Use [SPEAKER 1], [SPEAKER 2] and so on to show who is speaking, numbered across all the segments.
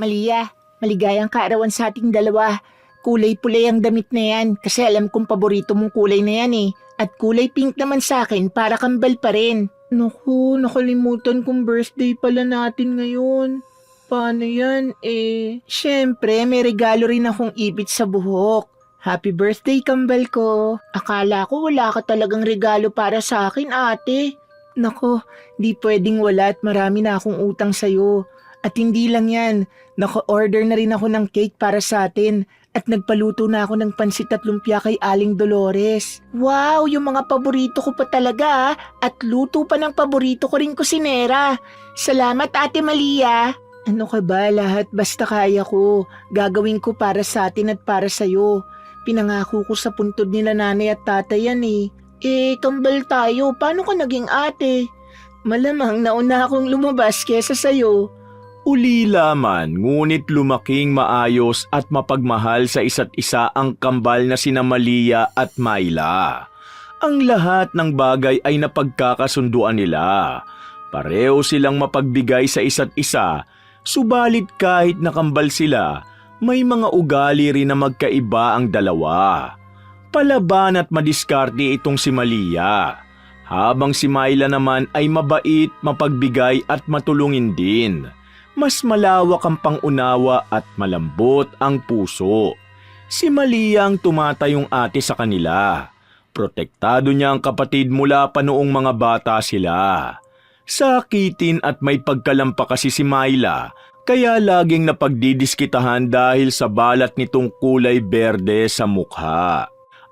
[SPEAKER 1] Malia, maligayang kaarawan sa ating dalawa. Kulay-pulay ang damit na yan kasi alam kong paborito mong kulay na yan eh. At kulay pink naman sa akin para kambal pa rin. Naku, nakalimutan kong birthday pala natin ngayon. Paano yan eh? Siyempre, may regalo rin akong ipit sa buhok. Happy birthday, kambal ko. Akala ko wala ka talagang regalo para sa akin, ate. Nako, di pwedeng wala at marami na akong utang sa'yo. At hindi lang yan, naka-order na rin ako ng cake para sa atin at nagpaluto na ako ng pansit at lumpia kay Aling Dolores. Wow, yung mga paborito ko pa talaga at luto pa ng paborito ko rin kusinera. Salamat Ate Malia. Ano ka ba, lahat basta kaya ko. Gagawin ko para sa atin at para sa'yo. Pinangako ko sa puntod nila nanay at tatay yan eh. Kambal tayo, paano ka naging ate? Malamang nauna akong lumabas kesa sa'yo.
[SPEAKER 2] Ulila man, ngunit lumaking maayos at mapagmahal sa isa't isa ang kambal na sina Malia at Myla. Ang lahat ng bagay ay napagkakasunduan nila. Pareho silang mapagbigay sa isa't isa, subalit kahit nakambal sila, may mga ugali rin na magkaiba ang dalawa. Palaban at madiskarte itong si Malia, habang si Myla naman ay mabait, mapagbigay at matulungin din. Mas malawak ang pangunawa at malambot ang puso. Si Malia ang tumatayong ate sa kanila. Protektado niya ang kapatid mula pa noong mga bata sila. Sakitin at may pagkalampa kasi si Myla, kaya laging napagdidiskitahan dahil sa balat nitong kulay berde sa mukha.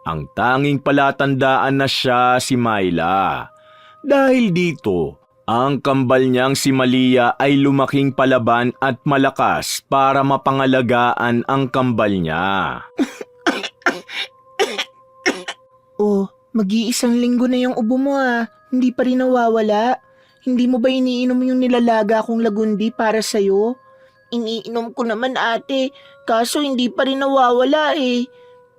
[SPEAKER 2] Ang tanging palatandaan na siya si Myla. Dahil dito, ang kambal niyang si Malia ay lumaking palaban at malakas para mapangalagaan ang kambal niya.
[SPEAKER 1] Oh, mag-iisang linggo na yung ubo mo ah. Hindi pa rin nawawala. Hindi mo ba iniinom yung nilalaga kong lagundi para sa'yo? Iniinom ko naman ate, kaso hindi pa rin nawawala eh.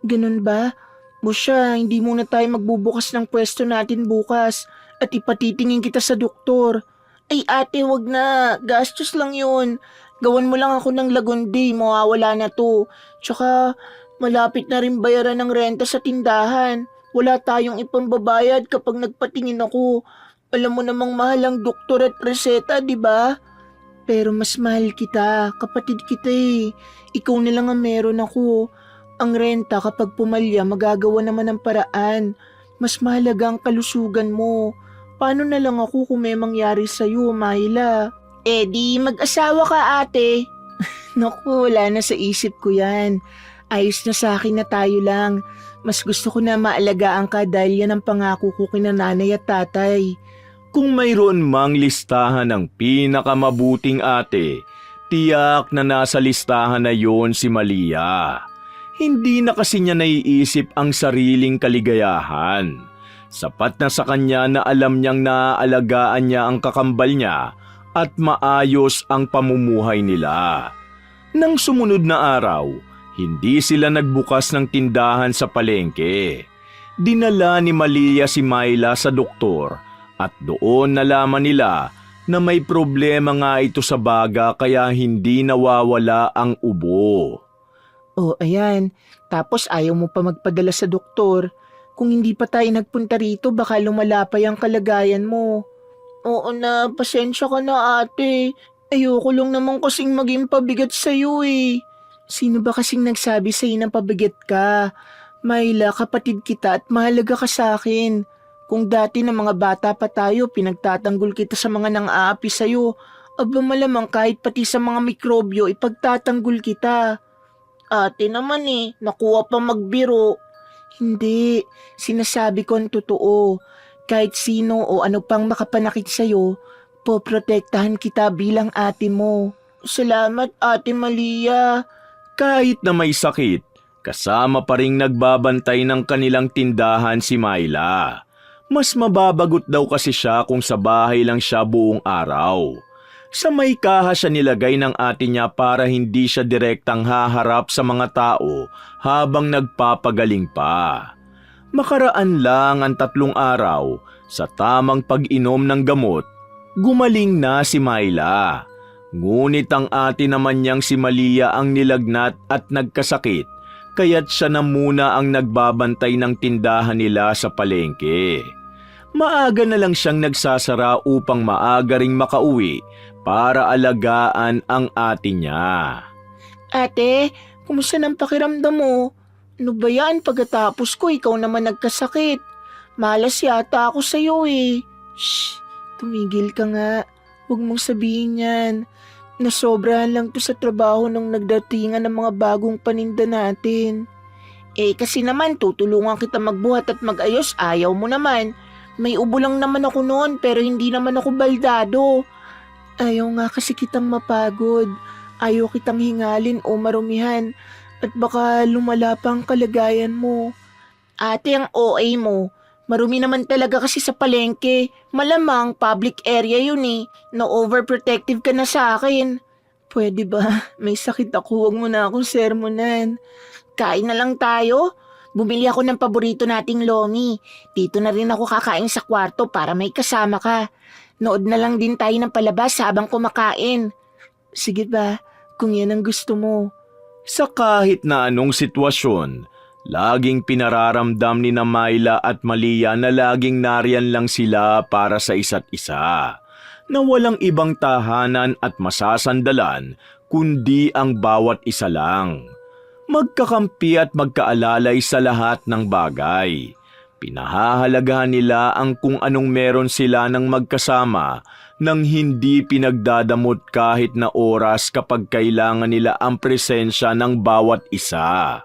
[SPEAKER 1] Ganun ba? Busya, hindi muna tayo magbubukas ng pwesto natin bukas at ipatitingin kita sa doktor. Ay ate, wag na. Gastos lang yun. Gawan mo lang ako ng lagundi, mawawala na to. Tsaka, malapit na rin bayaran ng renta sa tindahan. Wala tayong ipambabayad kapag nagpatingin ako. Alam mo namang mahal ang doktor at reseta, di ba? Pero mas mahal kita, kapatid kita eh. Ikaw na lang ang meron ako. Ang renta kapag pumalya magagawa naman ng paraan. Mas mahalaga ang kalusugan mo. Paano na lang ako kung may mangyari sa'yo, Myla? Di mag-asawa ka ate. Naku, wala na sa isip ko yan. Ayos na sa akin na tayo lang. Mas gusto ko na maalagaan ka dahil yan ang pangako ko kina nanay at tatay.
[SPEAKER 2] Kung mayroon mang listahan ng pinakamabuting ate, tiyak na nasa listahan na yon si Malia. Hindi na kasi niya naiisip ang sariling kaligayahan. Sapat na sa kanya na alam niyang naaalagaan niya ang kakambal niya at maayos ang pamumuhay nila. Nang sumunod na araw, hindi sila nagbukas ng tindahan sa palengke. Dinala ni Malia si Myla sa doktor at doon nalaman nila na may problema nga ito sa baga kaya hindi nawawala ang ubo.
[SPEAKER 1] Oh, ayan. Tapos ayaw mo pa magpadala sa doktor. Kung hindi pa tayo nagpunta rito, baka lumala pa yung kalagayan mo. Oo na, pasensya ka na ate. Ayoko lang naman kasing maging pabigat sa'yo eh. Sino ba kasing nagsabi sa'yo na pabigat ka? Myla, kapatid kita at mahalaga ka sa akin. Kung dati na mga bata pa tayo, pinagtatanggol kita sa mga nang-aapi sa'yo. Aba malamang kahit pati sa mga mikrobyo, ipagtatanggol kita. Ate naman eh, nakuha pa magbiro. Hindi, sinasabi ko ang totoo. Kahit sino o ano pang makapanakit sa'yo, poprotektahan kita bilang ate mo. Salamat ate Malia.
[SPEAKER 2] Kahit na may sakit, kasama pa ring nagbabantay ng kanilang tindahan si Myla. Mas mababagot daw kasi siya kung sa bahay lang siya buong araw. Sa may kaha siya nilagay ng ate niya para hindi siya direktang haharap sa mga tao habang nagpapagaling pa. Makaraan lang ang 3 araw, sa tamang pag-inom ng gamot, gumaling na si Myla. Ngunit ang ate naman niyang si Malia ang nilagnat at nagkasakit, kaya't siya na muna ang nagbabantay ng tindahan nila sa palengke. Maaga na lang siyang nagsasara upang maaga ring makauwi para alagaan ang ate niya.
[SPEAKER 1] Ate, kumusta ng pakiramdam mo? Ano ba yan? Pagkatapos ko, ikaw naman nagkasakit. Malas yata ako sa'yo eh. Shh, tumigil ka nga. Huwag mong sabihin yan. Nasobrahan lang to sa trabaho nung nagdatingan ng mga bagong paninda natin. Kasi naman tutulungan kita magbuhat at magayos, ayaw mo naman. May ubo lang naman ako noon pero hindi naman ako baldado. Ayaw nga kasi kitang mapagod. Ayaw kitang hingalin o marumihan at baka lumala pa ang kalagayan mo. Ate, ang OA mo. Marumi naman talaga kasi sa palengke. Malamang public area yun eh. No overprotective ka na sa akin. Pwede ba? May sakit ako. Huwag mo na akong sermonan. Kain na lang tayo. Bumili ako ng paborito nating lomi. Dito na rin ako kakain sa kwarto para may kasama ka. Nood na lang din tayo ng palabas habang kumakain. Sige ba? Kung yan ang gusto mo.
[SPEAKER 2] Sa kahit na anong sitwasyon, laging pinararamdam ni na Myla at Malia na laging nariyan lang sila para sa isa't isa, na walang ibang tahanan at masasandalan kundi ang bawat isa lang. Magkakampi at magkaalalay sa lahat ng bagay. Pinahahalagahan nila ang kung anong meron sila ng magkasama nang hindi pinagdadamot kahit na oras kapag kailangan nila ang presensya ng bawat isa.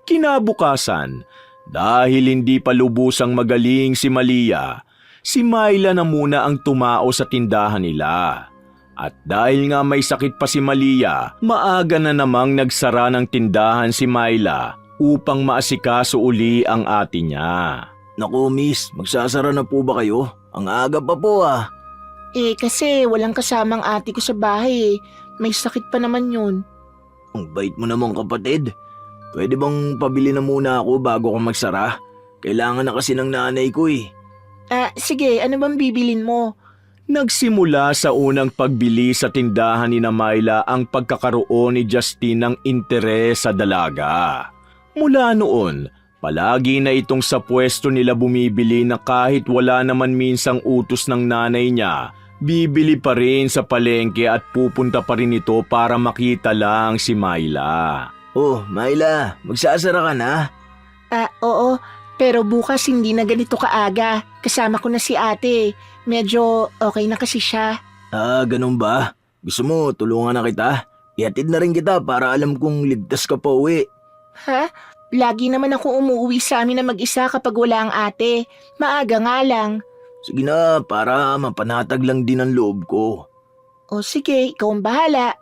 [SPEAKER 2] Kinabukasan, dahil hindi pa lubusang magaling si Malia, si Myla na muna ang tumao sa tindahan nila. At dahil nga may sakit pa si Malia, maaga na namang nagsara ng tindahan si Myla upang maasikaso uli ang ate niya.
[SPEAKER 3] Naku miss, magsasara na po ba kayo? Ang aga pa po ah.
[SPEAKER 1] Kasi walang kasamang ate ko sa bahay eh. May sakit pa naman yun.
[SPEAKER 3] Ang bait mo naman kapatid. Pwede bang pabili na muna ako bago ka magsara? Kailangan na kasi ng nanay ko eh.
[SPEAKER 1] Sige, ano bang bibilin mo?
[SPEAKER 2] Nagsimula sa unang pagbili sa tindahan ni na Myla ang pagkakaroon ni Justin ng interes sa dalaga. Mula noon, palagi na itong sa pwesto nila bumibili na kahit wala naman minsang utos ng nanay niya, bibili pa rin sa palengke at pupunta pa rin ito para makita lang si Myla.
[SPEAKER 3] Oh, Myla, magsasara ka na?
[SPEAKER 1] Oo, pero bukas hindi na ganito kaaga. Kasama ko na si ate. Medyo okay na kasi siya.
[SPEAKER 3] Ganun ba? Gusto mo tulungan na kita? Ihatid na rin kita para alam kong ligtas ka pa uwi.
[SPEAKER 1] Ha? Lagi naman ako umuwi sa amin na mag-isa kapag wala ang ate. Maaga nga lang.
[SPEAKER 3] Sige na, para mapanatag lang din ang loob ko.
[SPEAKER 1] O sige, ikaw ang bahala.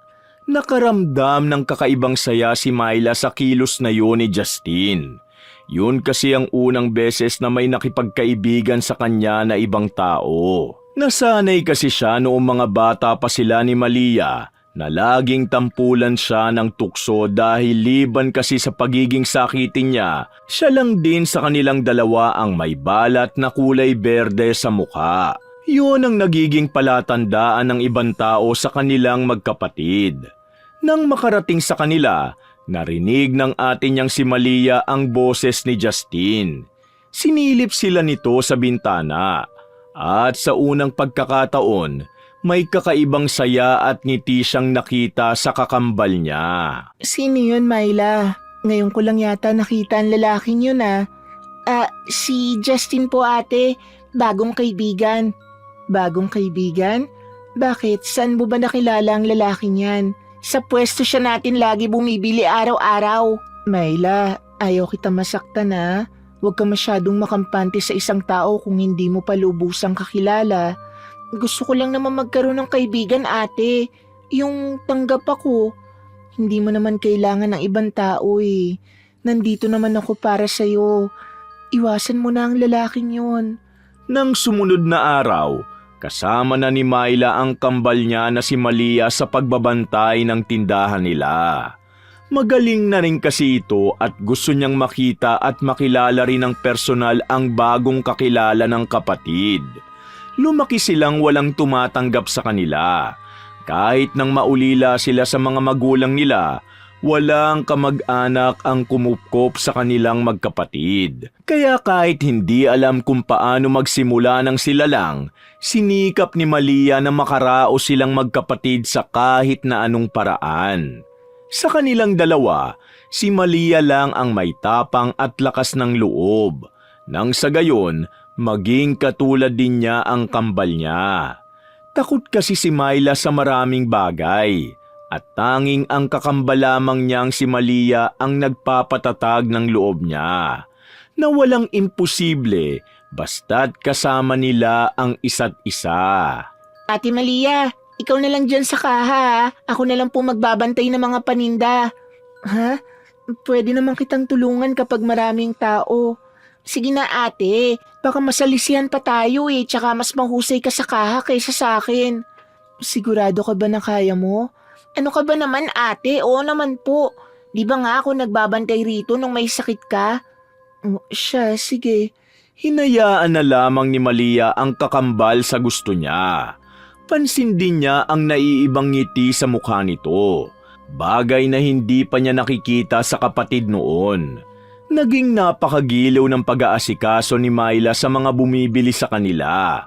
[SPEAKER 2] Nakaramdam ng kakaibang saya si Myla sa kilos na yun ni Justin. Yun kasi ang unang beses na may nakipagkaibigan sa kanya na ibang tao. Nasanay kasi siya noong mga bata pa sila ni Malia na laging tampulan siya ng tukso dahil liban kasi sa pagiging sakitin niya, siya lang din sa kanilang dalawa ang may balat na kulay berde sa mukha. Yun ang nagiging palatandaan ng ibang tao sa kanilang magkapatid. Nang makarating sa kanila, narinig ng ate niyang si Malia ang boses ni Justin. Sinilip sila nito sa bintana at sa unang pagkakataon, may kakaibang saya at ngiti siyang nakita sa kakambal niya.
[SPEAKER 1] Sino yun, Myla? Ngayon ko lang yata nakita ang lalaking yun si Justin po ate, bagong kaibigan. Bagong kaibigan? Bakit? Saan mo ba nakilala ang lalaking yan? Sa pwesto siya natin lagi bumibili araw-araw. Myla, ayaw kita masaktan ha. Huwag ka masyadong makampante sa isang tao kung hindi mo pa lubusang kakilala. Gusto ko lang naman magkaroon ng kaibigan ate. Yung tanggap ako. Hindi mo naman kailangan ng ibang tao eh. Nandito naman ako para sa'yo. Iwasan mo na ang lalaking yun.
[SPEAKER 2] Nang sumunod na araw, kasama na ni Myla ang kambal niya na si Malia sa pagbabantay ng tindahan nila. Magaling na rin kasi ito at gusto niyang makita at makilala rin ng personal ang bagong kakilala ng kapatid. Lumaki silang walang tumatanggap sa kanila. Kahit nang maulila sila sa mga magulang nila, walang kamag-anak ang kumupkop sa kanilang magkapatid. Kaya kahit hindi alam kung paano magsimula ng sila lang, sinikap ni Malia na makaraos silang magkapatid sa kahit na anong paraan. Sa kanilang dalawa, si Malia lang ang may tapang at lakas ng loob. Nang sa gayon, maging katulad din niya ang kambal niya. Takot kasi si Myla sa maraming bagay at tanging ang kakambal lamang niyang si Malia ang nagpapatatag ng loob niya na walang imposible basta't kasama nila ang isa't isa.
[SPEAKER 1] Ate Malia, ikaw na lang dyan sa kaha. Ako na lang po magbabantay ng mga paninda. Ha? Pwede naman kitang tulungan kapag maraming tao. Sige na ate, baka masalisihan pa tayo tsaka mas mahusay ka sa kaha kaysa sa akin. Sigurado ka ba na kaya mo? Ano ka ba naman ate? Oo naman po. Di ba nga ako nagbabantay rito nung may sakit ka? Siya, sige.
[SPEAKER 2] Hinayaan na lamang ni Malia ang kakambal sa gusto niya. Pansin din niya ang naiibang ngiti sa mukha nito. Bagay na hindi pa niya nakikita sa kapatid noon. Naging napakagiliw ng pag-aasikaso ni Myla sa mga bumibili sa kanila.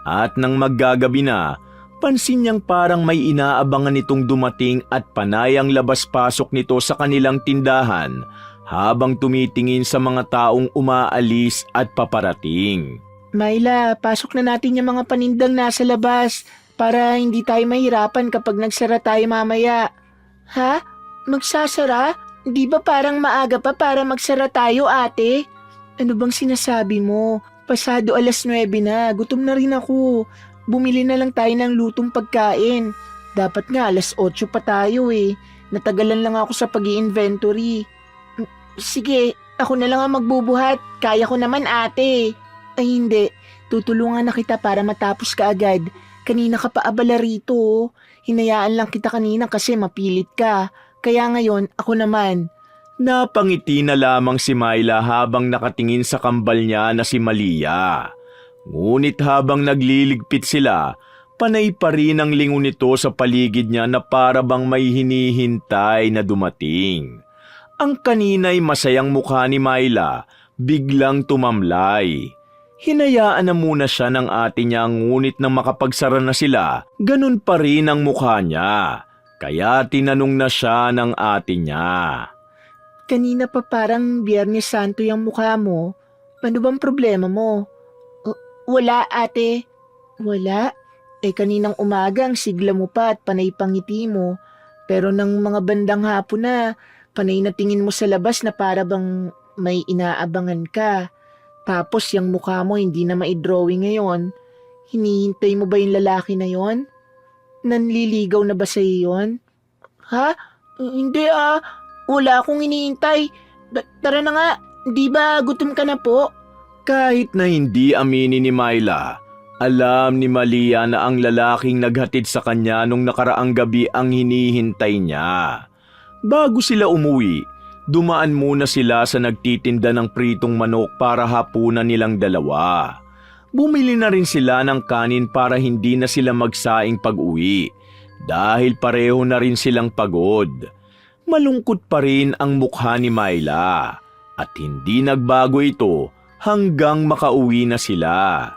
[SPEAKER 2] At nang maggagabi na, pansin niyang parang may inaabangan nitong dumating at panayang labas-pasok nito sa kanilang tindahan habang tumitingin sa mga taong umaalis at paparating.
[SPEAKER 1] Myla, pasok na natin yung mga panindang nasa labas para hindi tayo mahirapan kapag nagsara tayo mamaya. Ha? Magsasara? Di ba parang maaga pa para magsara tayo, ate? Ano bang sinasabi mo? Pasado 9:00 na, gutom na rin ako. Bumili na lang tayo ng lutong pagkain. Dapat nga 8:00 pa tayo Natagalan lang ako sa pag-i-inventory. Sige, ako na lang ang magbubuhat. Kaya ko naman, ate. Ay hindi, tutulungan na kita para matapos ka agad. Kanina ka pa abala rito. Hinayaan lang kita kanina kasi mapilit ka. Kaya ngayon, ako naman.
[SPEAKER 2] Napangiti na lamang si Myla habang nakatingin sa kambal niya na si Malia. Ngunit habang nagliligpit sila, panay pa rin ang lingon nito sa paligid niya na para bang may hinihintay na dumating. Ang kanina'y masayang mukha ni Myla biglang tumamlay. Hinayaan na muna siya ng ate niya ngunit nang makapagsara na sila, ganun pa rin ang mukha niya. Kaya tinanong na siya ng ate niya.
[SPEAKER 1] Kanina pa parang Biyernes Santo yung mukha mo. Ano bang problema mo? Wala, ate. Wala? Kaninang umaga ang sigla mo pa at panay pangiti mo. Pero nang mga bandang hapon na, panay na tingin mo sa labas na para bang may inaabangan ka. Tapos yung mukha mo hindi na maidrawing ngayon. Hinihintay mo ba yung lalaki na yon? Nanliligaw na ba sa'yo yun? Ha? Hindi wala akong hinihintay. Tara na nga, di ba gutom ka na po?
[SPEAKER 2] Kahit na hindi aminin ni Myla, alam ni Malia na ang lalaking naghatid sa kanya nung nakaraang gabi ang hinihintay niya. Bago sila umuwi, dumaan muna sila sa nagtitinda ng pritong manok para hapunan nilang dalawa. Bumili na rin sila ng kanin para hindi na sila magsaing pag-uwi dahil pareho na rin silang pagod. Malungkot pa rin ang mukha ni Myla at hindi nagbago ito hanggang makauwi na sila.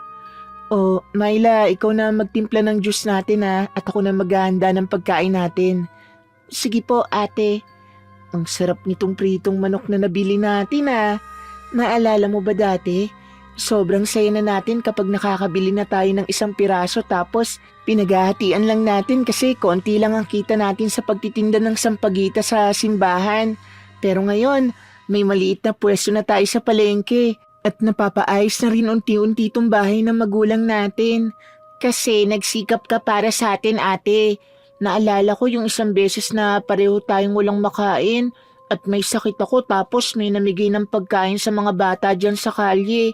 [SPEAKER 1] Myla, ikaw na magtimpla ng juice natin at ako na maghahanda ng pagkain natin. Sige po, ate. Ang sarap nitong pritong manok na nabili natin Naalala mo ba dati? Sobrang saya na natin kapag nakakabili na tayo ng 1 piraso tapos pinaghahatian lang natin kasi konti lang ang kita natin sa pagtitinda ng sampagita sa simbahan. Pero ngayon, may maliit na pwesto na tayo sa palengke at napapaayos na rin unti-unti itong bahay ng magulang natin. Kasi nagsikap ka para sa atin, ate. Naalala ko yung 1 beses na pareho tayong walang makain at may sakit ako tapos may namigay ng pagkain sa mga bata dyan sa kalye.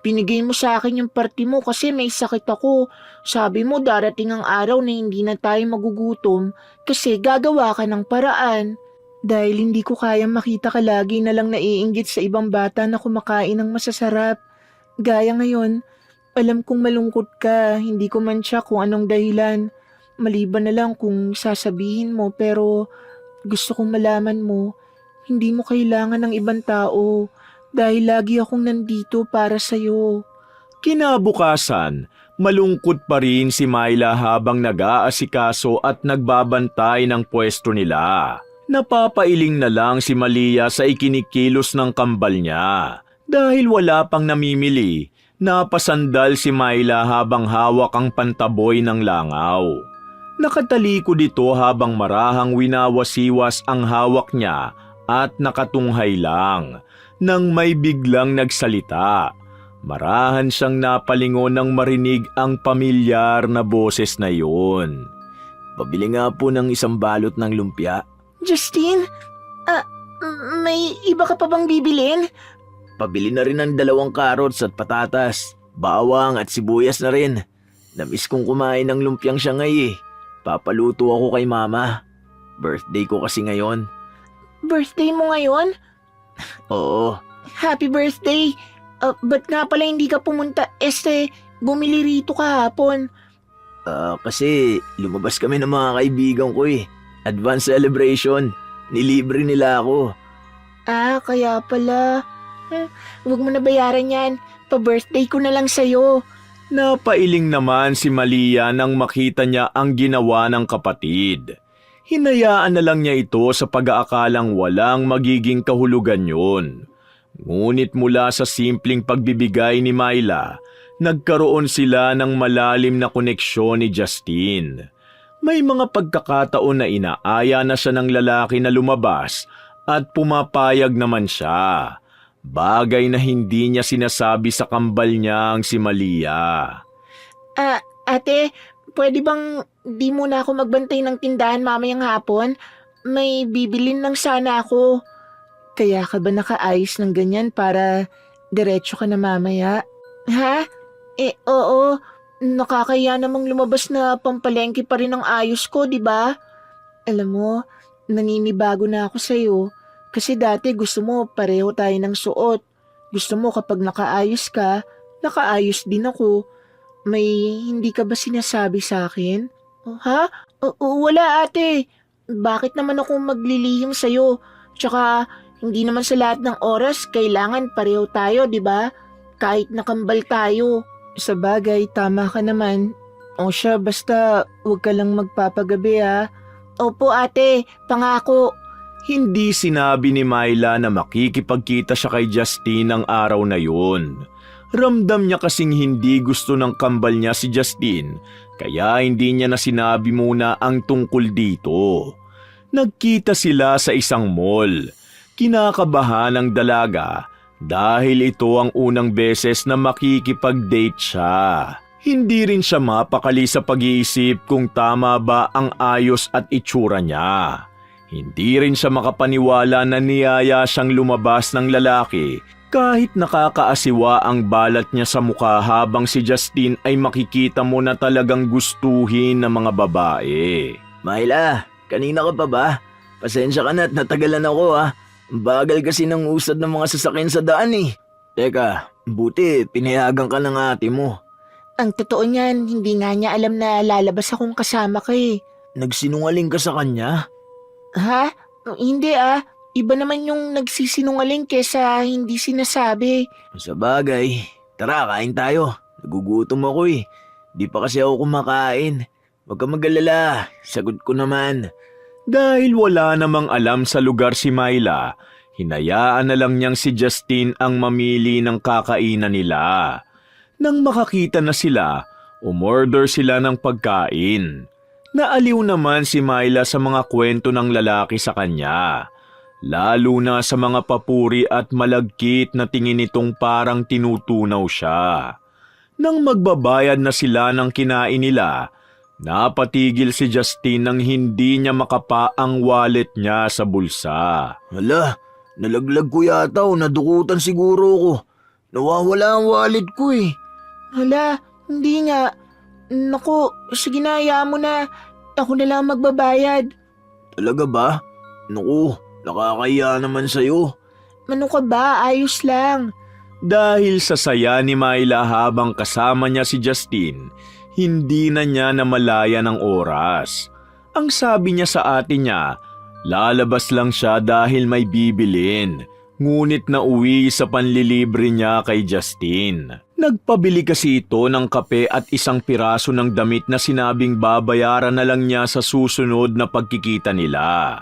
[SPEAKER 1] Binigay mo sa akin yung party mo kasi may sakit ako. Sabi mo darating ang araw na hindi na tayo magugutom kasi gagawa ka ng paraan. Dahil hindi ko kayang makita ka lagi na lang naiinggit sa ibang bata na kumakain ng masasarap. Gaya ngayon, alam kong malungkot ka, hindi ko man siya kung anong dahilan. Maliban na lang kung sasabihin mo, pero gusto kong malaman mo, hindi mo kailangan ng ibang tao dahil lagi akong nandito para sa'yo.
[SPEAKER 2] Kinabukasan, malungkot pa rin si Myla habang nag-aasikaso at nagbabantay ng pwesto nila. Napapailing na lang si Malia sa ikinikilos ng kambal niya. Dahil wala pang namimili, napasandal si Myla habang hawak ang pantaboy ng langaw. Nakatalikod ito habang marahang winawasiwas ang hawak niya at nakatunghay lang nang may biglang nagsalita. Marahan siyang napalingon nang marinig ang pamilyar na boses na yun.
[SPEAKER 3] Pabili nga po ng isang balot ng lumpia.
[SPEAKER 1] Justin, may iba ka pa bang bibilin?
[SPEAKER 3] Pabili na rin ng 2 carrots at patatas, bawang at sibuyas na rin. Namiss kong kumain ng lumpiang Shanghai eh. Papaluto ako kay mama. Birthday ko kasi ngayon.
[SPEAKER 1] Birthday mo ngayon?
[SPEAKER 3] Oo,
[SPEAKER 1] Happy birthday! Ba't nga pala hindi ka pumunta? Bumili rito kahapon.
[SPEAKER 3] kasi lumabas kami ng mga kaibigan ko eh. Advance celebration. Nilibre nila ako.
[SPEAKER 1] Kaya pala. Huwag mo na bayaran yan. Pa-birthday ko na lang sa'yo.
[SPEAKER 2] Napailing naman si Malia nang makita niya ang ginawa ng kapatid. Hinayaan na lang niya ito sa pag-aakalang walang magiging kahulugan yun. Ngunit mula sa simpleng pagbibigay ni Myla, nagkaroon sila ng malalim na koneksyon ni Justin. May mga pagkakataon na inaaya na siya ng lalaki na lumabas at pumapayag naman siya. Bagay na hindi niya sinasabi sa kambal niyang si Malia.
[SPEAKER 1] Ate, pwede bang di muna ako magbantay ng tindahan mamayang hapon? May bibilin lang sana ako. Kaya ka ba nakaayos ng ganyan para diretso ka na mamaya? Ha? Oo. Nakakaya namang lumabas na pampalengke pa rin ang ayos ko, di ba? Alam mo, naninibago na ako sa'yo. Kasi dati gusto mo pareho tayo ng suot. Gusto mo kapag nakaayos ka, nakaayos din ako. May hindi ka ba sinasabi sa akin? Ha? Wala ate. Bakit naman ako maglilihim sa'yo? Tsaka hindi naman sa lahat ng oras kailangan pareho tayo, di ba? Kahit nakambal tayo. Sa bagay, tama ka naman. O siya, basta huwag ka lang magpapagabi ha. Opo ate, pangako.
[SPEAKER 2] Hindi sinabi ni Myla na makikipagkita siya kay Justin ang araw na yun. Ramdam niya kasing hindi gusto ng kambal niya si Justin, kaya hindi niya na sinabi muna ang tungkol dito. Nagkita sila sa isang mall. Kinakabahan ang dalaga dahil ito ang unang beses na makikipag-date siya. Hindi rin siya mapakali sa pag-iisip kung tama ba ang ayos at itsura niya. Hindi rin siya makapaniwala na niyaya siyang lumabas ng lalaki kahit nakakaasiwa ang balat niya sa mukha habang si Justin ay makikita mo na talagang gustuhin ng mga babae.
[SPEAKER 3] Myla, kanina ka pa ba? Pasensya ka na at natagalan ako ah. Bagal kasi ng usad ng mga sasakyan sa daan eh. Teka, buti pinayagan ka ng ate mo.
[SPEAKER 1] Ang totoo niyan, hindi nga niya alam na lalabas akong kasama ka eh.
[SPEAKER 3] Nagsinungaling ka sa kanya?
[SPEAKER 1] Ha? Hindi Iba naman yung nagsisinungaling kesa hindi sinasabi.
[SPEAKER 3] Sa bagay, tara kain tayo. Nagugutom ako eh. Di pa kasi ako kumakain. Huwag ka mag-alala, sagot ko naman.
[SPEAKER 2] Dahil wala namang alam sa lugar si Myla, hinayaan na lang niyang si Justin ang mamili ng kakainan nila. Nang makakita na sila, umorder sila ng pagkain. Naaliw naman si Myla sa mga kwento ng lalaki sa kanya. Lalo na sa mga papuri at malagkit na tingin nitong parang tinutunaw siya. Nang magbabayad na sila ng kinain nila, napatigil si Justin nang hindi niya makapa ang wallet niya sa bulsa.
[SPEAKER 3] Hala, nalaglag ko yata o nadukutan siguro ko. Nawawala ang wallet ko eh.
[SPEAKER 1] Hala, hindi nga. Naku, sige na, hayaan mo na. Ako na lang magbabayad.
[SPEAKER 3] Talaga ba? Naku, nakakahiya naman sa'yo.
[SPEAKER 1] Ano ka ba? Ayos lang.
[SPEAKER 2] Dahil sa saya ni Myla habang kasama niya si Justin, Hindi na niya namalaya ng oras. Ang sabi niya sa ate niya, lalabas lang siya dahil may bibilin. Ngunit nauwi sa panlilibre niya kay Justin. Nagpabili kasi ito ng kape at isang piraso ng damit na sinabing babayaran na lang niya sa susunod na pagkikita nila.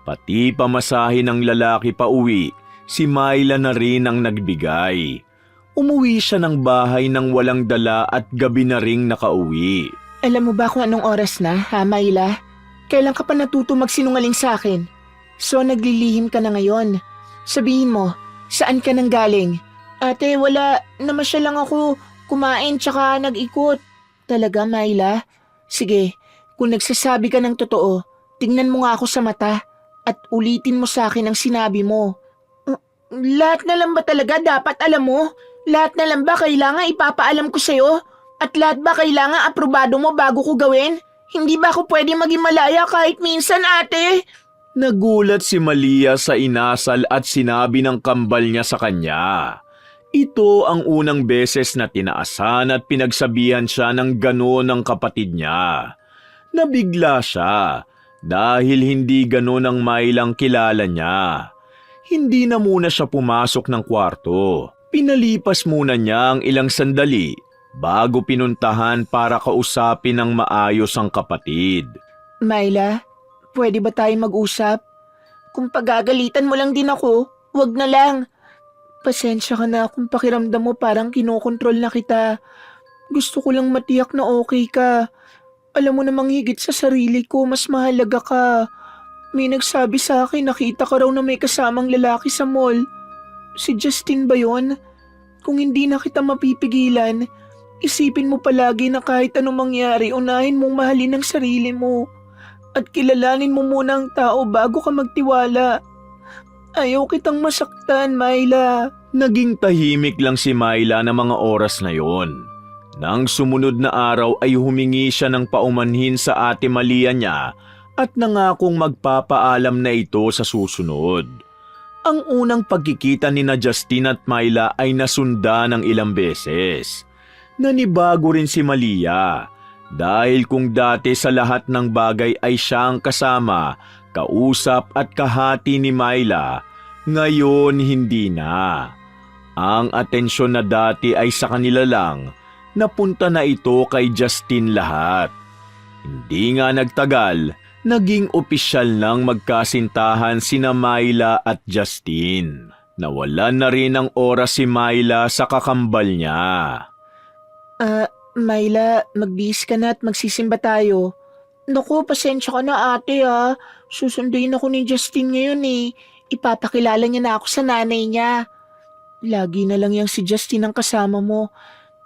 [SPEAKER 2] Pati pamasahe ng lalaki pa uwi, si Myla na rin ang nagbigay. Umuwi siya ng bahay nang walang dala at gabi na ring nakauwi.
[SPEAKER 1] Alam mo ba kung anong oras na, ha Myla? Kailan ka pa natuto magsinungaling sa akin? So naglilihim ka na ngayon. Sabihin mo, saan ka nang galing? Ate, wala. Namasyal lang ako. Kumain tsaka nag-ikot. Talaga, Myla? Sige, kung nagsasabi ka ng totoo, tingnan mo nga ako sa mata at ulitin mo sa akin ang sinabi mo. Lahat na lang ba talaga dapat alam mo? Lahat na lang ba kailangan ipapaalam ko sa'yo? At lahat ba kailangan aprobado mo bago ko gawin? Hindi ba ako pwede maging malaya kahit minsan, ate?
[SPEAKER 2] Nagulat si Malia sa inasal at sinabi ng kambal niya sa kanya. Ito ang unang beses na tinaasan at pinagsabihan siya ng gano'n ng kapatid niya. Nabigla siya dahil hindi gano'n ang Mylang kilala niya. Hindi na muna siya pumasok ng kwarto. Pinalipas muna niya ang ilang sandali bago pinuntahan para kausapin ng maayos ang kapatid.
[SPEAKER 1] Myla, pwede ba tayong mag-usap? Kung pagagalitan mo lang din ako, wag na lang. Pasensya ka na kung pakiramdam mo parang kinokontrol na kita. Gusto ko lang matiyak na okay ka. Alam mo namang higit sa sarili ko, mas mahalaga ka. May nagsabi sa akin nakita ka raw na may kasamang lalaki sa mall. Si Justin ba yun? Kung hindi na kita mapipigilan, isipin mo palagi na kahit anong mangyari, unahin mong mahalin ang sarili mo. At kilalanin mo muna ang tao bago ka magtiwala. Ayaw kitang masaktan, Myla.
[SPEAKER 2] Naging tahimik lang si Myla ng mga oras na yon. Nang sumunod na araw ay humingi siya ng paumanhin sa ate Malia niya at nangakong magpapaalam na ito sa susunod. Ang unang pagkikita ni na Justin at Myla ay nasunda ng ilang beses. Nanibago rin si Malia dahil kung dati sa lahat ng bagay ay siya ang kasama, kausap at kahati ni Myla, ngayon hindi na. Ang atensyon na dati ay sa kanila lang, napunta na ito kay Justin lahat. Hindi nga nagtagal, naging opisyal nang magkasintahan sina Myla at Justin. Nawalan na rin ng oras si Myla sa kakambal niya.
[SPEAKER 1] Myla, magbihis ka na at magsisimba tayo. Naku, pasensya ka na ate ha. Susunduin ako ni Justin ngayon eh. Ipapakilala niya na ako sa nanay niya. Lagi na lang yang si Justin ang kasama mo.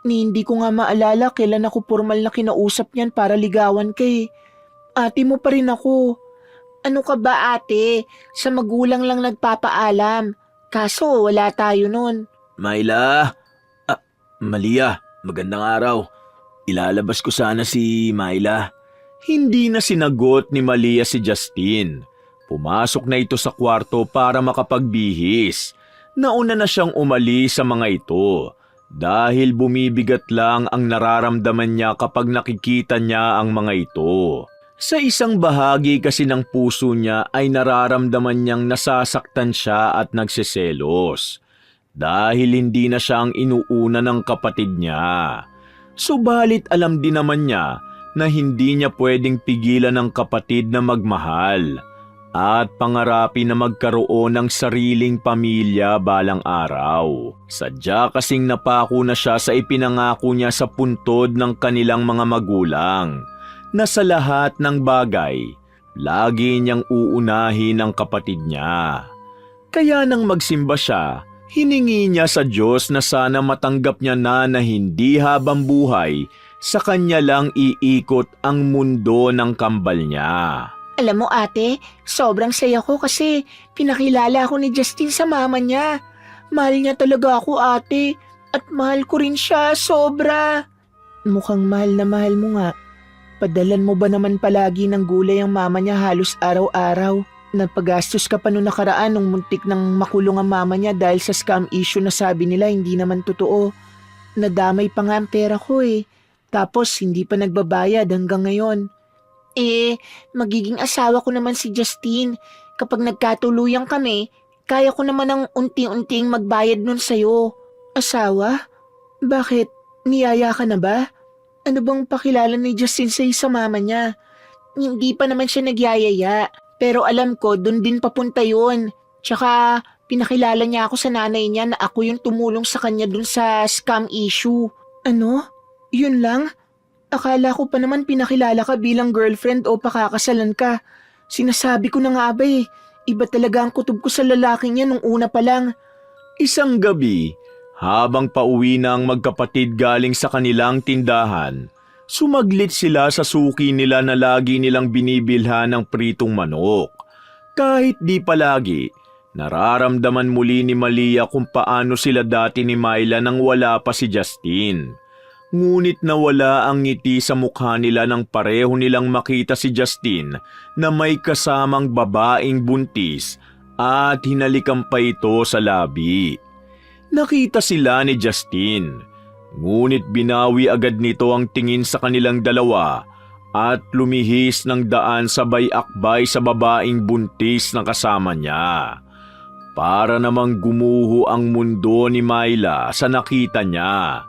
[SPEAKER 1] Hindi ko nga maalala kailan ako formal na kinausap niyan para ligawan ka eh. Ate mo pa rin ako. Ano ka ba ate? Sa magulang lang nagpapaalam. Kaso wala tayo nun.
[SPEAKER 3] Myla! Malia, magandang araw. Ilalabas ko sana si Myla.
[SPEAKER 2] Hindi na sinagot ni Malia si Justin. Pumasok na ito sa kwarto para makapagbihis. Nauna na siyang umalis sa mga ito dahil bumibigat lang ang nararamdaman niya kapag nakikita niya ang mga ito. Sa isang bahagi kasi ng puso niya ay nararamdaman niyang nasasaktan siya at nagseselos dahil hindi na siya ang inuuna ng kapatid niya. Subalit alam din naman niya na hindi niya pwedeng pigilan ng kapatid na magmahal at pangarapin na magkaroon ng sariling pamilya balang araw. Sadya kasing napako na siya sa ipinangako niya sa puntod ng kanilang mga magulang na sa lahat ng bagay, lagi niyang uunahin ang kapatid niya. Kaya nang magsimba siya, hiningi niya sa Diyos na sana matanggap niya na hindi habang buhay sa kanya lang iikot ang mundo ng kambal niya.
[SPEAKER 1] Alam mo ate, sobrang saya ko kasi pinakilala ako ni Justin sa mama niya. Mahal niya talaga ako ate at mahal ko rin siya sobra. Mukhang mahal na mahal mo nga. Padalan mo ba naman palagi ng gulay ang mama niya halos araw-araw? Nagpagastos ka pa noong nakaraan nung muntik nang makulong ang mama niya dahil sa scam issue na sabi nila hindi naman totoo. Nadamay pa nga ang pera ko eh. Tapos hindi pa nagbabayad hanggang ngayon. Magiging asawa ko naman si Justine. Kapag nagkatuluyan kami, kaya ko naman ang unti-unting magbayad nun sa'yo. Asawa? Bakit? Niyaya ka na ba? Ano bang pakilala ni Justine sa'yo sa mama niya? Hindi pa naman siya nagyayaya. Pero alam ko, dun din papunta yun. Tsaka, pinakilala niya ako sa nanay niya na ako yung tumulong sa kanya dun sa scam issue. Ano? Yun lang? Akala ko pa naman pinakilala ka bilang girlfriend o pakakasalan ka. Sinasabi ko na nga ba iba talaga ang kutob ko sa lalaking yan nung una pa lang.
[SPEAKER 2] Isang gabi, habang pauwi na ang magkapatid galing sa kanilang tindahan, sumaglit sila sa suki nila na lagi nilang binibilhan ng pritong manok. Kahit di palagi, nararamdaman muli ni Malia kung paano sila dati ni Myla nang wala pa si Justine. Ngunit nawala ang ngiti sa mukha nila nang pareho nilang makita si Justine na may kasamang babaeng buntis at hinalikan pa ito sa labi. Nakita sila ni Justine, ngunit binawi agad nito ang tingin sa kanilang dalawa at lumihis ng daan sabay akbay sa babaeng buntis na kasama niya. Para namang gumuho ang mundo ni Myla sa nakita niya.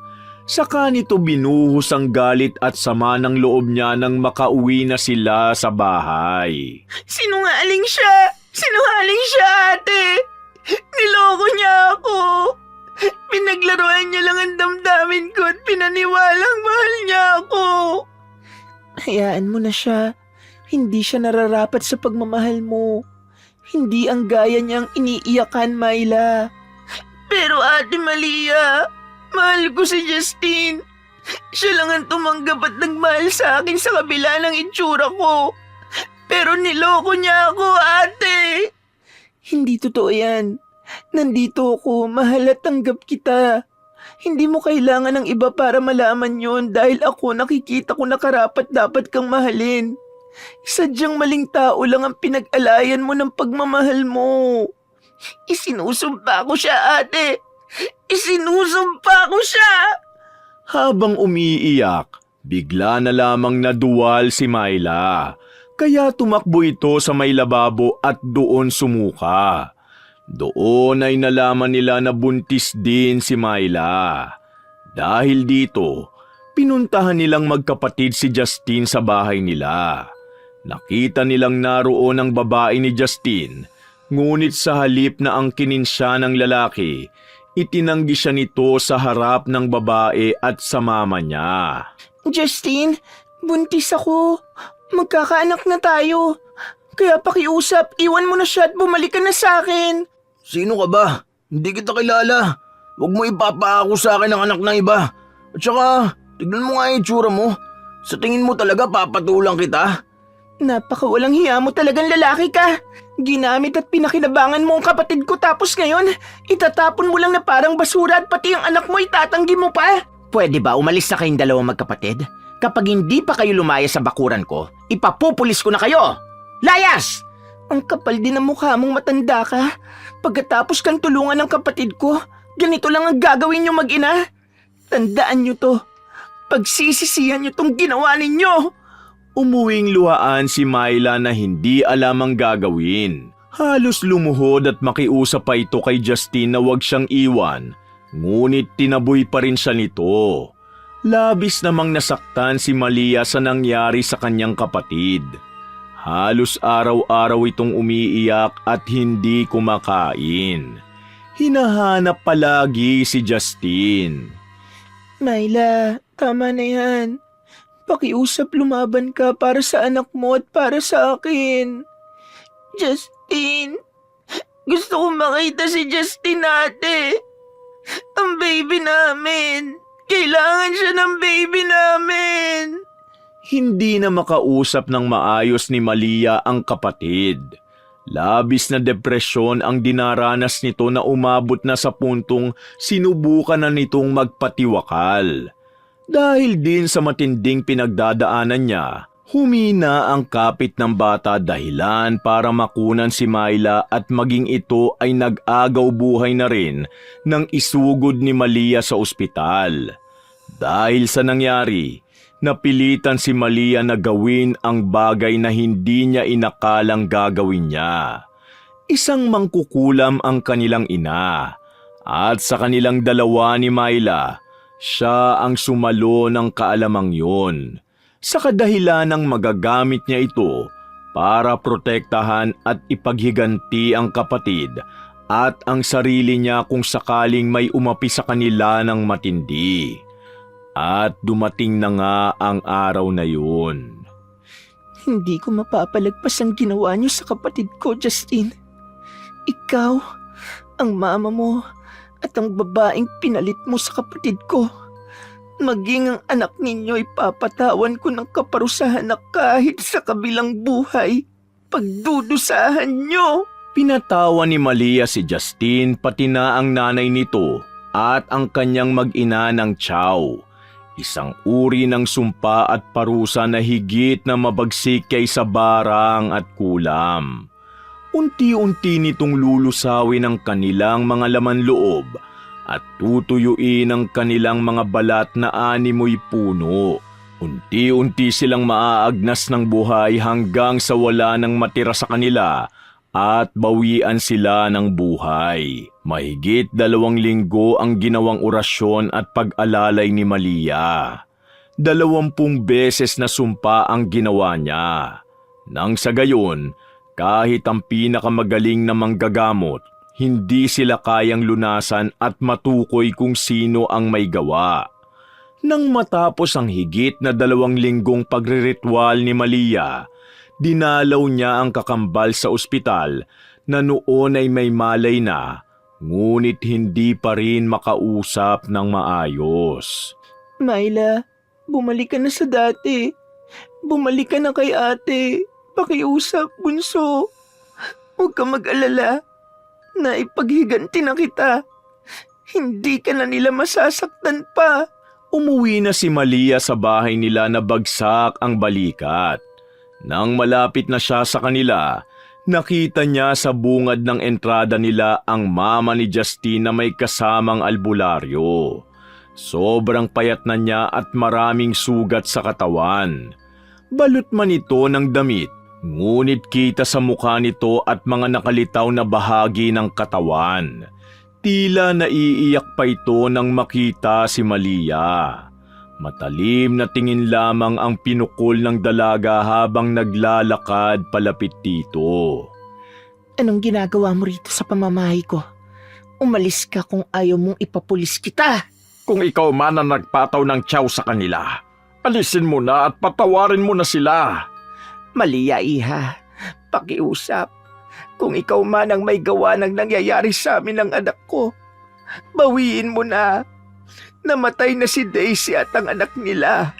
[SPEAKER 2] Saka nito binuhos ang galit at sama ng loob niya nang makauwi na sila sa bahay.
[SPEAKER 1] Sinungaling siya! Sinungaling siya, ate! Niloko niya ako! Pinaglaruan niya lang ang damdamin ko at pinaniwalang mahal niya ako! Hayaan mo na siya. Hindi siya nararapat sa pagmamahal mo. Hindi ang gaya niyang iniiyakan, Myla. Pero ate Malia, mahal ko si Justine. Siya lang ang tumanggap at nagmahal sa akin sa kabila ng itsura ko. Pero niloko niya ako, ate. Hindi totoo yan. Nandito ako, mahal at tanggap kita. Hindi mo kailangan ng iba para malaman yon dahil ako nakikita ko na karapat dapat kang mahalin. Sadyang maling tao lang ang pinag-alayan mo ng pagmamahal mo. Isinusumpa ko siya, ate. Isinusumpa ko siya!
[SPEAKER 2] Habang umiiyak, bigla na lamang naduwal si Myla. Kaya tumakbo ito sa may lababo at doon sumuka. Doon ay nalaman nila na buntis din si Myla. Dahil dito, pinuntahan nilang magkapatid si Justine sa bahay nila. Nakita nilang naroon ang babae ni Justine, ngunit sa halip na angkinin siya ng lalaki, itinanggi siya nito sa harap ng babae at sa mama niya.
[SPEAKER 1] Justine, buntis ako. Magkakaanak na tayo. Kaya pakiusap, iwan mo na siya at bumalik ka na sa akin.
[SPEAKER 3] Sino ka ba? Hindi kita kilala. Huwag mo ipapaako sa akin ang anak ng iba. At saka, tignan mo nga yung itsura mo. Sa tingin mo talaga papatulang kita?
[SPEAKER 1] Napakawalang hiya mo talagang lalaki ka. Ginamit at pinakinabangan mo ang kapatid ko tapos ngayon, itatapon mo lang na parang basura at pati ang anak mo itatanggi mo pa.
[SPEAKER 4] Pwede ba umalis na kayong dalawang magkapatid? Kapag hindi pa kayo lumaya sa bakuran ko, ipapupulis ko na kayo! Layas!
[SPEAKER 1] Ang kapal din ng mukha mong matanda ka. Pagkatapos kang tulungan ng kapatid ko, ganito lang ang gagawin niyo mag-ina. Tandaan niyo to. Pagsisisihan niyo tong ginawa ninyo.
[SPEAKER 2] Umuwing luhaan si Myla na hindi alam ang gagawin. Halos lumuhod at makiusap pa ito kay Justine na huwag siyang iwan, ngunit tinaboy pa rin siya nito. Labis namang nasaktan si Malia sa nangyari sa kanyang kapatid. Halos araw-araw itong umiiyak at hindi kumakain. Hinahanap palagi si Justine.
[SPEAKER 1] Myla, tama na yan. Pakiusap lumaban ka para sa anak mo at para sa akin. Justine, gusto kong makita si Justine, ate. Ang baby namin. Kailangan siya ng baby namin.
[SPEAKER 2] Hindi na makausap ng maayos ni Malia ang kapatid. Labis na depresyon ang dinaranas nito na umabot na sa puntong sinubukan na nitong magpatiwakal. Dahil din sa matinding pinagdadaanan niya, humina ang kapit ng bata dahilan para makunan si Myla at maging ito ay nag-agaw buhay na rin nang isugod ni Malia sa ospital. Dahil sa nangyari, Napilitan si Malia na gawin ang bagay na hindi niya inakalang gagawin niya. Isang mangkukulam ang kanilang ina, at sa kanilang dalawa ni Myla, siya ang sumalo ng kaalamang yun. Sa kadahilan ng magagamit niya ito para protektahan at ipaghiganti ang kapatid at ang sarili niya kung sakaling may umapi sa kanila ng matindi. At dumating na nga ang araw na yun.
[SPEAKER 1] Hindi ko mapapalagpas ang ginawa niyo sa kapatid ko, Justin. Ikaw, ang mama mo, at ang babaeng pinalit mo sa kapatid ko. Maging ang anak ninyo ipapatawan ko ng kaparusahan na kahit sa kabilang buhay. Pagdudusahan nyo!
[SPEAKER 2] Pinatawa ni Malia si Justin pati na ang nanay nito at ang kanyang mag-ina ng Chow. Isang uri ng sumpa at parusa na higit na mabagsik kaysa barang at kulam. Unti-unti nitong lulusawin ang kanilang mga laman loob at tutuyuin ang kanilang mga balat na animoy puno. Unti-unti silang maaagnas ng buhay hanggang sa wala nang matira sa kanila at bawian sila ng buhay. Mahigit 2 linggo ang ginawang orasyon at pag-alalay ni Malia. 20 beses na sumpa ang ginawa niya. Nang sa gayon, kahit ang pinakamagaling na manggagamot, hindi sila kayang lunasan at matukoy kung sino ang may gawa. Nang matapos ang higit na 2 linggong pagriritwal ni Malia, dinalaw niya ang kakambal sa ospital na noon ay may malay na, ngunit hindi pa rin makausap ng maayos.
[SPEAKER 1] Myla, bumalik ka na sa dati. Bumalik ka na kay ate. Pakiusap, bunso. Huwag ka mag-alala. Naipaghiganti na kita. Hindi ka na nila masasaktan pa.
[SPEAKER 2] Umuwi na si Malia sa bahay nila na bagsak ang balikat. Nang malapit na siya sa kanila, nakita niya sa bungad ng entrada nila ang mama ni Justin na may kasamang albularyo. Sobrang payat na niya at maraming sugat sa katawan. Balot man ito ng damit, ngunit kita sa mukha nito at mga nakalitaw na bahagi ng katawan. Tila naiiyak pa ito nang makita si Malia. Matalim na tingin lamang ang pinukol ng dalaga habang naglalakad palapit dito.
[SPEAKER 1] Anong ginagawa mo rito sa pamamahay ko? Umalis ka kung ayaw mong ipapulis kita.
[SPEAKER 2] Kung ikaw man ang nagpataw ng tiyaw sa kanila, alisin mo na at patawarin mo na sila.
[SPEAKER 1] Malia, iha. Pakiusap. Kung ikaw man ang may gawa ng nangyayari sa amin ng anak ko, bawiin mo na. Namatay na si Daisy at ang anak nila.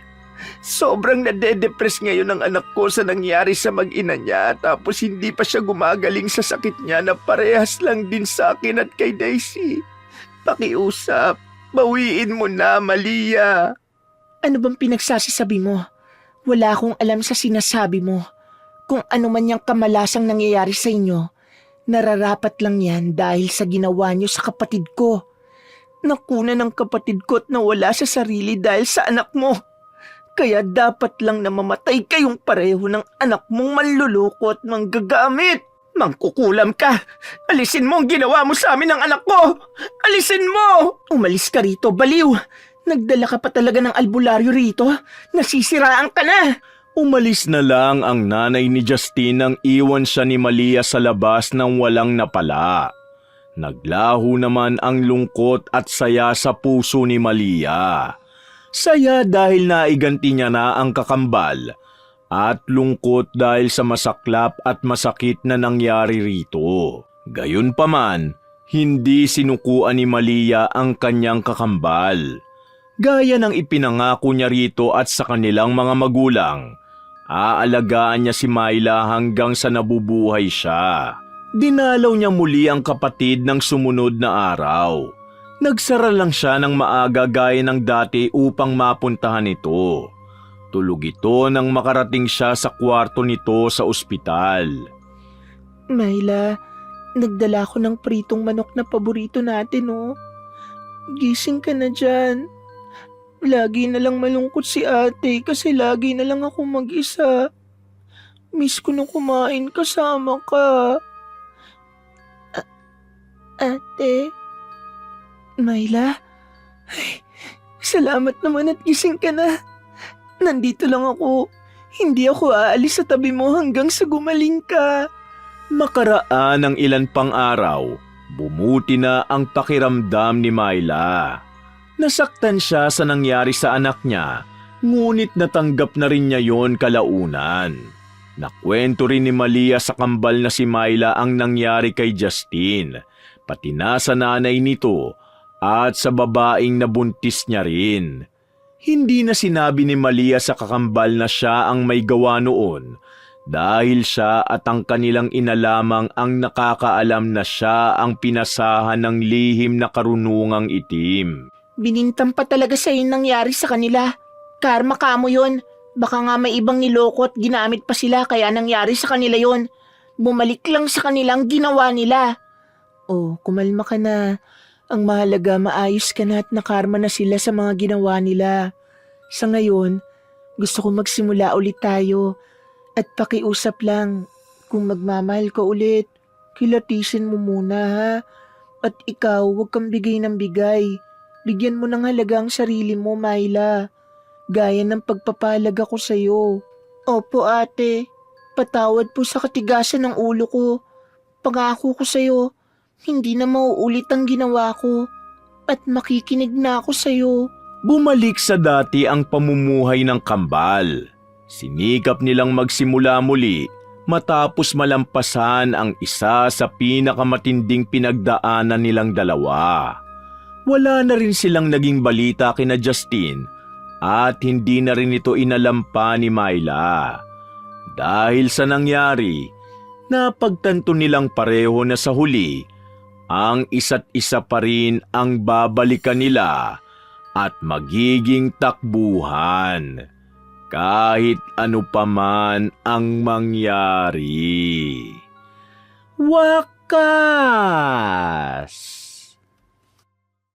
[SPEAKER 1] Sobrang nade-depress ngayon ang anak ko sa nangyari sa mag-ina niya tapos hindi pa siya gumagaling sa sakit niya na parehas lang din sa akin at kay Daisy. Pakiusap, bawiin mo na, Malia. Ano bang pinagsasabi mo? Wala akong alam sa sinasabi mo. Kung ano man yung kamalasang nangyayari sa inyo, nararapat lang yan dahil sa ginawa niyo sa kapatid ko. Nakuna ng kapatid ko at nawala sa sarili dahil sa anak mo. Kaya dapat lang na mamatay kayong pareho ng anak mong manluloko at manggagamit. Mangkukulam ka! Alisin mo ang ginawa mo sa amin ng anak ko! Alisin mo! Umalis ka rito, baliw! Nagdala ka pa talaga ng albularyo rito? Nasisiraan ka na!
[SPEAKER 2] Umalis na lang ang nanay ni Justin nang iwan siya ni Malia sa labas nang walang napala. Naglaho naman ang lungkot at saya sa puso ni Malia. Saya dahil naiganti niya na ang kakambal at lungkot dahil sa masaklap at masakit na nangyari rito. Gayunpaman, hindi sinukuan ni Malia ang kanyang kakambal. Gaya ng ipinangako niya rito at sa kanilang mga magulang, aalagaan niya si Myla hanggang sa nabubuhay siya. Dinalaw niya muli ang kapatid ng sumunod na araw. Nagsara lang siya ng maaga gaya ng dati upang mapuntahan ito. Tulog ito nang makarating siya sa kwarto nito sa ospital.
[SPEAKER 1] Myla, nagdala ko ng pritong manok na paborito natin, oh. Gising ka na dyan. Lagi na lang malungkot si ate kasi lagi na lang ako mag-isa. Miss ko nung kumain kasama ka. Ate? Myla? Ay, salamat naman at gising ka na. Nandito lang ako. Hindi ako aalis sa tabi mo hanggang sa gumaling ka.
[SPEAKER 2] Makaraan ng ilan pang araw, bumuti na ang pakiramdam ni Myla. Nasaktan siya sa nangyari sa anak niya, ngunit natanggap na rin niya yon kalaunan. Nakwento rin ni Malia sa kambal na si Myla ang nangyari kay Justin, pati na sa nanay nito at sa babaeng nabuntis niya rin. Hindi na sinabi ni Malia sa kakambal na siya ang may gawa noon dahil siya at ang kanilang ina lamang ang nakakaalam na siya ang pinasahan ng lihim na karunungang itim.
[SPEAKER 1] Binintam pa talaga sa yung nangyari sa kanila. Karma ka mo yun. Baka nga may ibang niloko at ginamit pa sila kaya nangyari sa kanila yon. Bumalik lang sa kanilang ginawa nila. Oh, kumalma ka na. Ang mahalaga maayos ka na at nakarma na sila sa mga ginawa nila. Sa ngayon, gusto ko magsimula ulit tayo. At pakiusap lang, kung magmamahal ka ulit, kilatisin mo muna ha. At ikaw, huwag kang bigay ng bigay. Bigyan mo ng halaga ang sarili mo, Myla. Gaya ng pagpapalag ako sa'yo. Opo ate, patawad po sa katigasan ng ulo ko. Pangako ko sa'yo, hindi na mauulit ang ginawa ko. At makikinig na ako sa'yo.
[SPEAKER 2] Bumalik sa dati ang pamumuhay ng kambal. Sinikap nilang magsimula muli matapos malampasan ang isa sa pinakamatinding pinagdaanan nilang dalawa. Wala na rin silang naging balita kina Justin at hindi na rin ito inalampa ni Myla. Dahil sa nangyari, napagtanto nilang pareho na sa huli, ang isa't isa pa rin ang babalikan nila at magiging takbuhan. Kahit ano paman ang mangyari. Wakas!